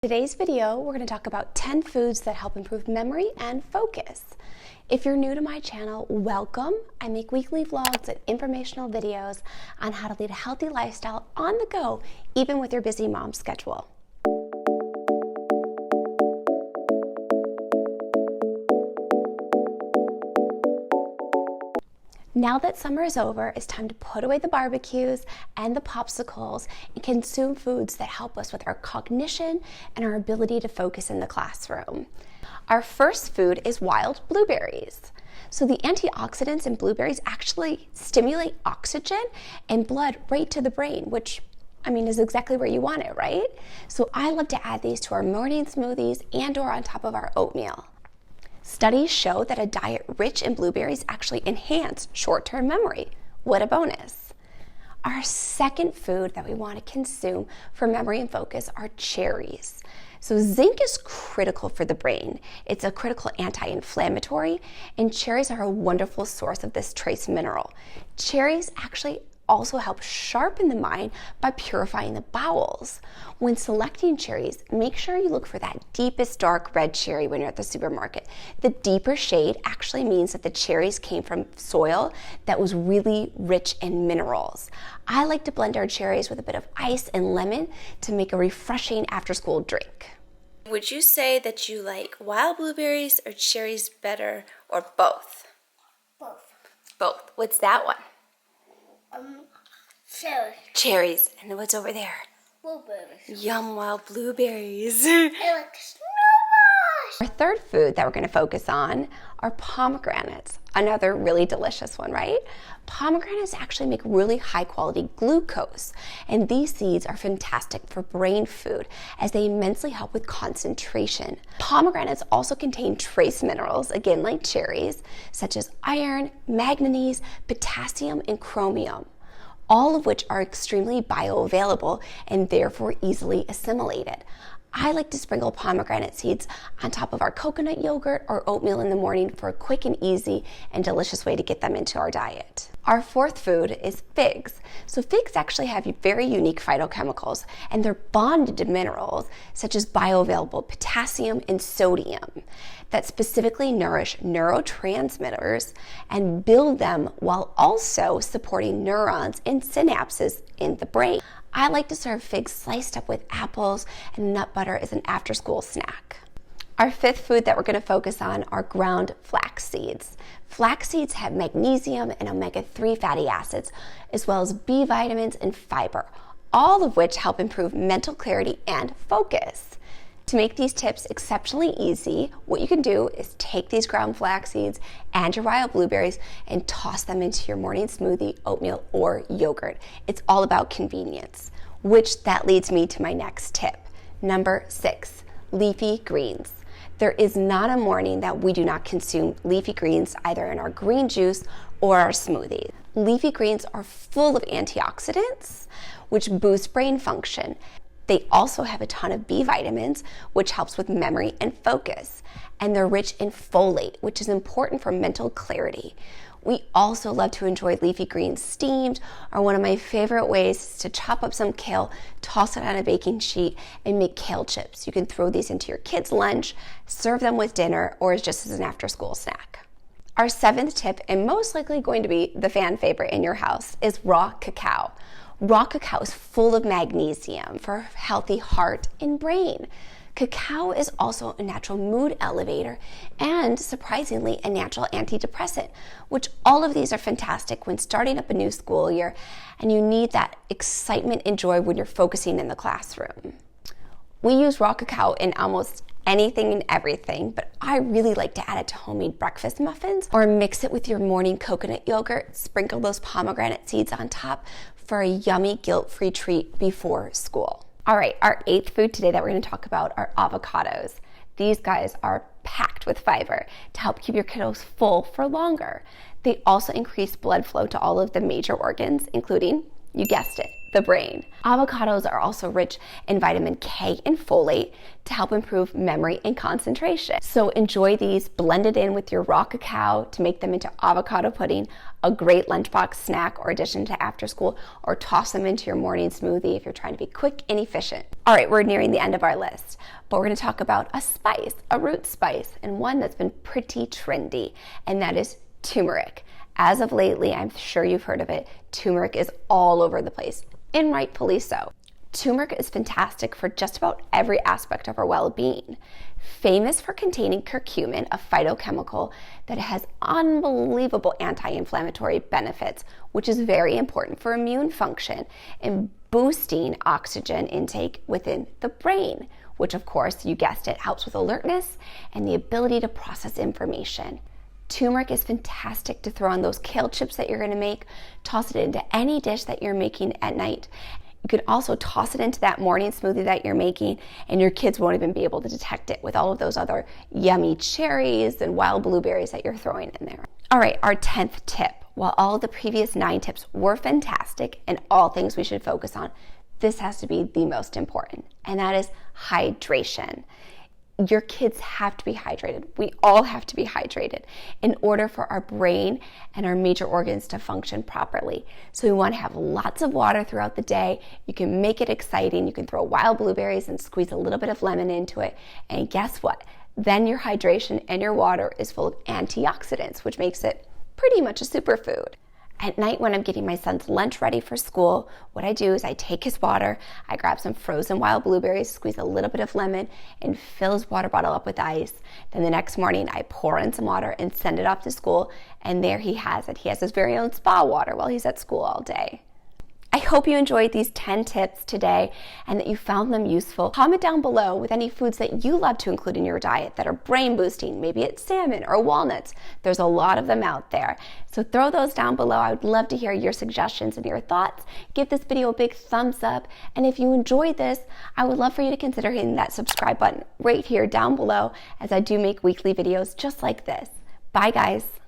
Today's video, we're going to talk about 10 foods that help improve memory and focus. If you're new to my channel, welcome. I make weekly vlogs and informational videos on how to lead a healthy lifestyle on the go, even with your busy mom schedule. Now that summer is over, it's time to put away the barbecues and the popsicles and consume foods that help us with our cognition and our ability to focus in the classroom. Our first food is wild blueberries. So the antioxidants in blueberries actually stimulate oxygen and blood right to the brain, which is exactly where you want it, right? So I love to add these to our morning smoothies and/or on top of our oatmeal. Studies show that a diet rich in blueberries actually enhance short-term memory. What a bonus. Our second food that we want to consume for memory and focus are cherries. So zinc is critical for the brain. It's a critical anti-inflammatory, and cherries are a wonderful source of this trace mineral. Cherries actually also help sharpen the mind by purifying the bowels. When selecting cherries, make sure you look for that deepest dark red cherry when you're at the supermarket. The deeper shade actually means that the cherries came from soil that was really rich in minerals. I like to blend our cherries with a bit of ice and lemon to make a refreshing after-school drink. Would you say that you like wild blueberries or cherries better, or both? Both. Both. What's that one? Cherries. Cherries. And then what's over there? Blueberries. Yum, wild blueberries. It looks so Our third food that we're going to focus on are pomegranates. Another really delicious one, right? Pomegranates actually make really high quality glucose, and these seeds are fantastic for brain food as they immensely help with concentration. Pomegranates also contain trace minerals, again like cherries, such as iron, manganese, potassium, and chromium, all of which are extremely bioavailable and therefore easily assimilated. I like to sprinkle pomegranate seeds on top of our coconut yogurt or oatmeal in the morning for a quick and easy and delicious way to get them into our diet. Our fourth food is figs. So figs actually have very unique phytochemicals, and they're bonded to minerals such as bioavailable potassium and sodium that specifically nourish neurotransmitters and build them while also supporting neurons and synapses in the brain. I like to serve figs sliced up with apples and nut butter as an after-school snack. Our fifth food that we're going to focus on are ground flax seeds. Flax seeds have magnesium and omega-3 fatty acids, as well as B vitamins and fiber, all of which help improve mental clarity and focus. To make these tips exceptionally easy, what you can do is take these ground flax seeds and your wild blueberries and toss them into your morning smoothie, oatmeal, or yogurt. It's all about convenience, which that leads me to my next tip. Number 6, leafy greens. There is not a morning that we do not consume leafy greens either in our green juice or our smoothies. Leafy greens are full of antioxidants, which boost brain function. They also have a ton of B vitamins, which helps with memory and focus. And they're rich in folate, which is important for mental clarity. We also love to enjoy leafy greens steamed, or one of my favorite ways is to chop up some kale, toss it on a baking sheet, and make kale chips. You can throw these into your kids' lunch, serve them with dinner, or just as an after-school snack. Our seventh tip, and most likely going to be the fan favorite in your house, is raw cacao. Raw cacao is full of magnesium for a healthy heart and brain. Cacao is also a natural mood elevator and, surprisingly, a natural antidepressant, which all of these are fantastic when starting up a new school year and you need that excitement and joy when you're focusing in the classroom. We use raw cacao in almost anything and everything, but I really like to add it to homemade breakfast muffins or mix it with your morning coconut yogurt, sprinkle those pomegranate seeds on top for a yummy guilt-free treat before school. All right, our eighth food today that we're going to talk about are avocados. These guys are packed with fiber to help keep your kiddos full for longer. They also increase blood flow to all of the major organs, including, you guessed it, the brain. Avocados are also rich in vitamin K and folate to help improve memory and concentration. So enjoy these blended in with your raw cacao to make them into avocado pudding, a great lunchbox snack or addition to after school, or toss them into your morning smoothie if you're trying to be quick and efficient. All right, we're nearing the end of our list, but we're going to talk about a spice, a root spice, and one that's been pretty trendy, and that is turmeric. As of lately, I'm sure you've heard of it, turmeric is all over the place, and rightfully so. Turmeric is fantastic for just about every aspect of our well-being. Famous for containing curcumin, a phytochemical that has unbelievable anti-inflammatory benefits, which is very important for immune function and boosting oxygen intake within the brain, which of course, you guessed it, helps with alertness and the ability to process information. Turmeric is fantastic to throw on those kale chips that you're going to make. Toss it into any dish that you're making at night. You can also toss it into that morning smoothie that you're making, and your kids won't even be able to detect it with all of those other yummy cherries and wild blueberries that you're throwing in there. All right, our 10th tip. While all of the previous 9 tips were fantastic and all things we should focus on, this has to be the most important, and that is hydration. Your kids have to be hydrated. We all have to be hydrated in order for our brain and our major organs to function properly. So we want to have lots of water throughout the day. You can make it exciting. You can throw wild blueberries and squeeze a little bit of lemon into it. And guess what? Then your hydration and your water is full of antioxidants, which makes it pretty much a superfood. At night when I'm getting my son's lunch ready for school, what I do is I take his water, I grab some frozen wild blueberries, squeeze a little bit of lemon, and fill his water bottle up with ice. Then the next morning I pour in some water and send it off to school, and there he has it. He has his very own spa water while he's at school all day. I hope you enjoyed these 10 tips today and that you found them useful. Comment down below with any foods that you love to include in your diet that are brain boosting. Maybe it's salmon or walnuts. There's a lot of them out there. So throw those down below. I would love to hear your suggestions and your thoughts. Give this video a big thumbs up. And if you enjoyed this, I would love for you to consider hitting that subscribe button right here down below, as I do make weekly videos just like this. Bye guys.